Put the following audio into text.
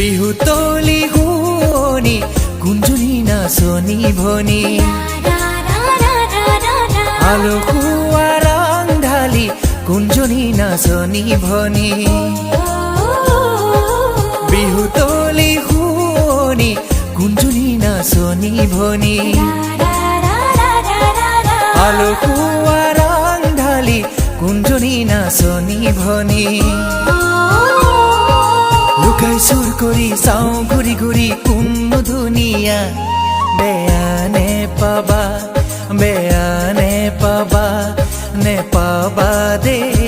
বিহুতলি শুৱনি কুঞ্জনী নাচনী ভনী আলসুৱা ৰং ঢালি কুঞ্জনী নাচনী ভনী বিহুতলি শুৱনি কুঞ্জনী নাচনী ভনী আলসুৱা ৰং ঢালি কুঞ্জনী নাচনী ভনী লুকাই চুৰ কৰি চাওঁ ঘূৰি ঘূৰি কোনো ধুনীয়া বেয়া নেপাবা নে পাবা দেই